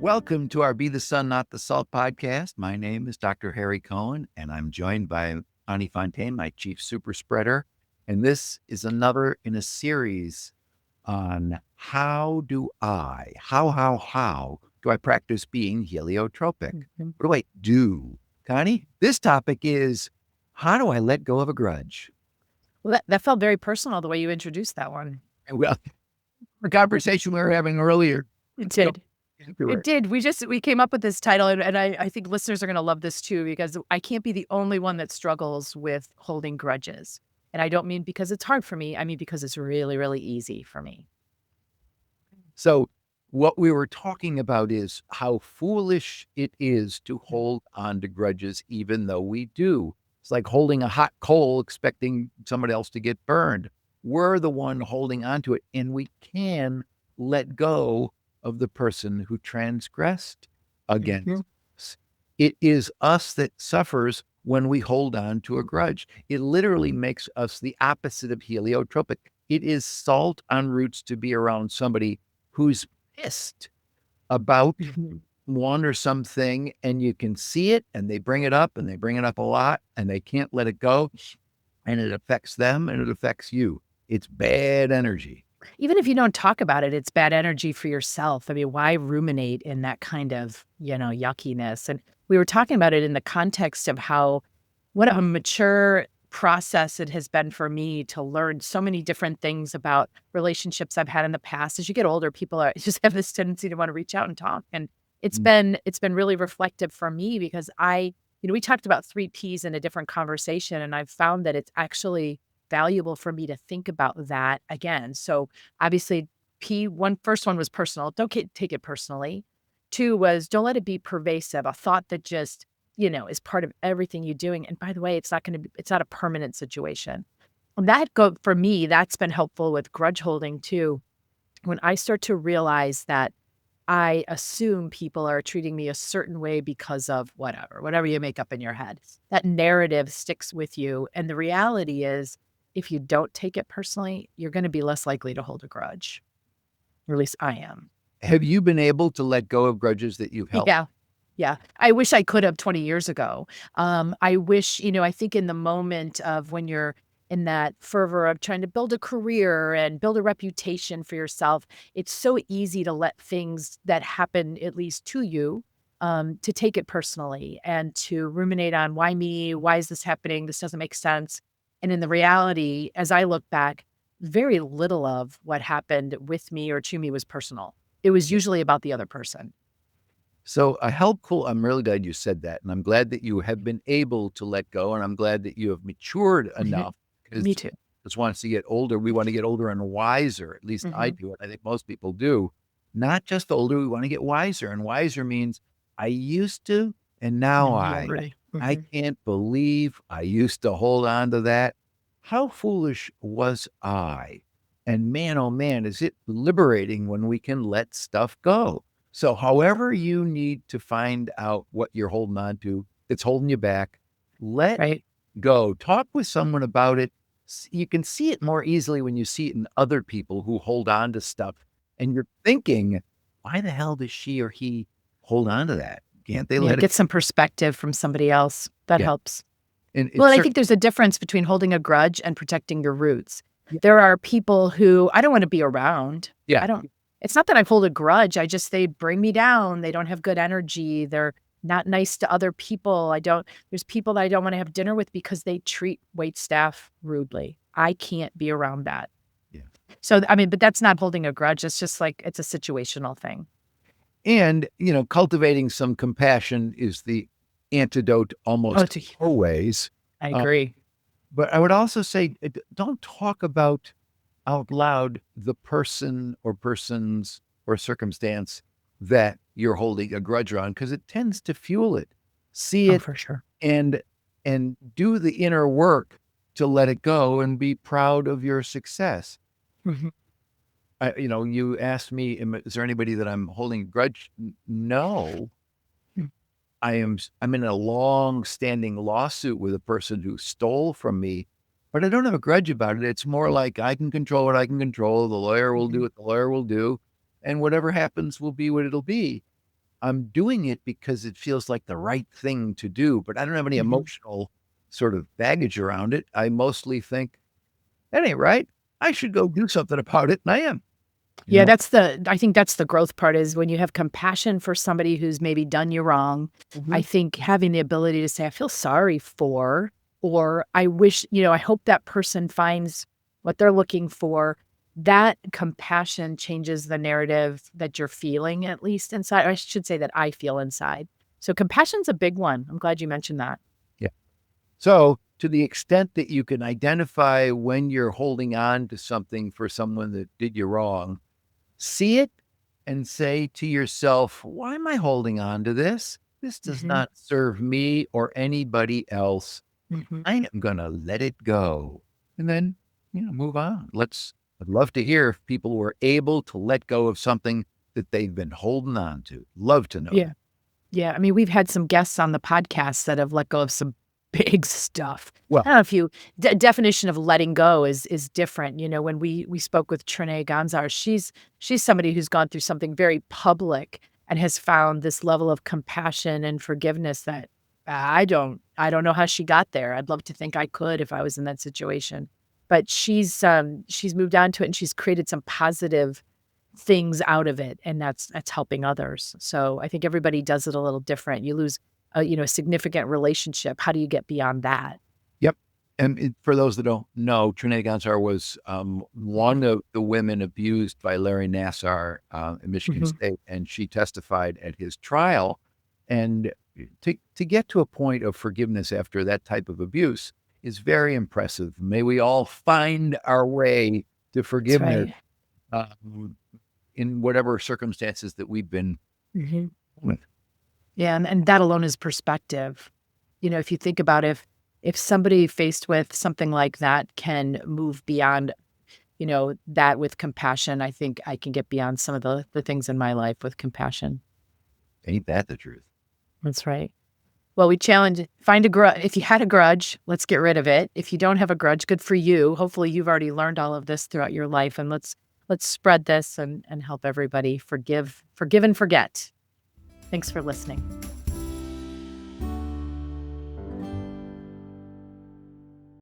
Welcome to our Be the Sun, Not the Salt podcast. My name is Dr. Harry Cohen, and I'm joined by Connie Fontaine, my chief super spreader. And this is another in a series on how do I practice being heliotropic? What do I do? Connie, this topic is how do I let go of a grudge? Well, that felt very personal, the way you introduced that one. Well, the conversation we were having earlier. It did. It did. We came up with this title, and I think listeners are going to love this too, because I can't be the only one that struggles with holding grudges. And I don't mean because it's hard for me. I mean because it's really, really easy for me. So what we were talking about is how foolish it is to hold on to grudges, even though we do. It's like holding a hot coal, expecting somebody else to get burned. We're the one holding on to it, and we can let go of the person who transgressed against us. It is us that suffers when we hold on to a grudge. It literally makes us the opposite of heliotropic. It is salt on roots to be around somebody who's pissed about one or something, and you can see it, and they bring it up, and they bring it up a lot, and they can't let it go, and it affects them, and it affects you. It's bad energy. Even if you don't talk about it, it's bad energy for yourself. I mean, why ruminate in that kind of, yuckiness? And we were talking about it in the context of what a mature process it has been for me to learn so many different things about relationships I've had in the past. As you get older, people just have this tendency to want to reach out and talk. And it's been really reflective for me because we talked about 3 Ps in a different conversation, and I've found that it's actually valuable for me to think about that again. So obviously first one was personal. Don't take it personally. 2 was don't let it be pervasive. A thought that just, is part of everything you're doing. And by the way, it's not a permanent situation. And for me, that's been helpful with grudge holding too. When I start to realize that I assume people are treating me a certain way because of whatever you make up in your head, that narrative sticks with you. And the reality is, if you don't take it personally, you're going to be less likely to hold a grudge. Or at least I am. Have you been able to let go of grudges that you've held? Yeah. I wish I could have 20 years ago. I wish, I think in the moment of when you're in that fervor of trying to build a career and build a reputation for yourself, it's so easy to let things that happen, at least to you, to take it personally and to ruminate on why me? Why is this happening? This doesn't make sense. And in the reality, as I look back, very little of what happened with me or to me was personal. It was usually about the other person. So I'm really glad you said that. And I'm glad that you have been able to let go. And I'm glad that you have matured enough. Me too. Just wants to get older. We want to get older and wiser. At least I do it. I think most people do. Not just older, we want to get wiser. And wiser means I used to, and now I can't believe I used to hold on to that. How foolish was I? And man, oh man, is it liberating when we can let stuff go. So however you need to find out what you're holding on to that's holding you back, let go. Talk with someone about it. You can see it more easily when you see it in other people who hold on to stuff. And you're thinking, why the hell does she or he hold on to that? Can't they let get some perspective from somebody else? That helps. And I think there's a difference between holding a grudge and protecting your roots. There are people who I don't want to be around. It's not that I hold a grudge. They bring me down. They don't have good energy. They're not nice to other people. There's people that I don't want to have dinner with because they treat waitstaff rudely. I can't be around that. Yeah. So, but that's not holding a grudge. It's just like, it's a situational thing. And, cultivating some compassion is the antidote almost always. I agree. But I would also say, don't talk about out loud the person or persons or circumstance that you're holding a grudge on, because it tends to fuel it. See it for sure. And do the inner work to let it go and be proud of your success. You asked me, is there anybody that I'm holding a grudge? No. I'm in a long-standing lawsuit with a person who stole from me, but I don't have a grudge about it. It's more like I can control what I can control. The lawyer will do what the lawyer will do, and whatever happens will be what it'll be. I'm doing it because it feels like the right thing to do, but I don't have any Mhm. emotional sort of baggage around it. I mostly think, that ain't right. I should go do something about it. And I am, you Yeah, know? I think that's the growth part is when you have compassion for somebody who's maybe done you wrong. I Mhm. think having the ability to say, I feel sorry for, or I wish, I hope that person finds what they're looking for. That compassion changes the narrative that you're feeling, at least inside. Or I should say that I feel inside. So compassion's a big one. I'm glad you mentioned that. Yeah. So, to the extent that you can identify when you're holding on to something for someone that did you wrong, see it and say to yourself, why am I holding on to this? This does Hmm. not serve me or anybody else. Hmm. I am going to let it go and then, move on. I'd love to hear if people were able to let go of something that they've been holding on to. Love to know Yeah. that. Yeah, I mean, we've had some guests on the podcast that have let go of some big stuff. I Well, don't know if you definition of letting go is different. When we spoke with Trinea Gonczar, she's somebody who's gone through something very public and has found this level of compassion and forgiveness that I don't know how she got there. I'd love to think I could if I was in that situation. But she's moved on to it and she's created some positive things out of it, and that's helping others. So I think everybody does it a little different. You lose a significant relationship. How do you get beyond that? yep. And for those that don't know, Trinea Gonczar was one of the women abused by Larry Nassar in Michigan Mhm. State, and she testified at his trial. And to get to a point of forgiveness after that type of abuse is very impressive. May we all find our way to That's forgiveness right. um, in whatever circumstances that we've been Mhm. with. Yeah, and that alone is perspective. If you think about if somebody faced with something like that can move beyond, that with compassion, I think I can get beyond some of the things in my life with compassion. Ain't that the truth? That's right. Well, we challenge find a grudge. If you had a grudge, let's get rid of it. If you don't have a grudge, good for you. Hopefully you've already learned all of this throughout your life and let's spread this and help everybody forgive and forget. Thanks for listening.